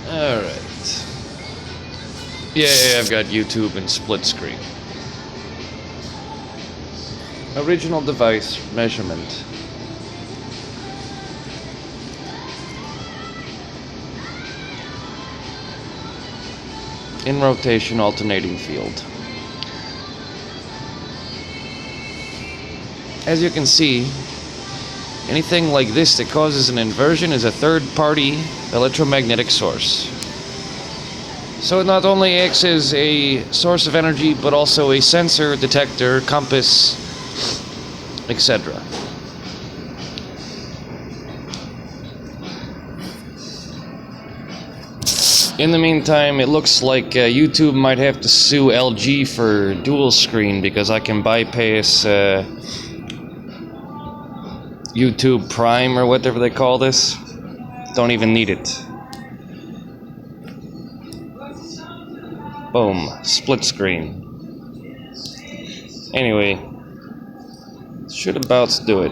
Alright. Yeah, I've got YouTube and split screen. Original device measurement. In rotation alternating field. As you can see, anything like this that causes an inversion is a third-party electromagnetic source. So it not only acts as a source of energy, but also a sensor, detector, compass, etc. In the meantime, it looks like YouTube might have to sue LG for dual screen because I can bypass YouTube Prime or whatever they call this. Don't even need it. Boom. Split screen. Anyway, should about do it.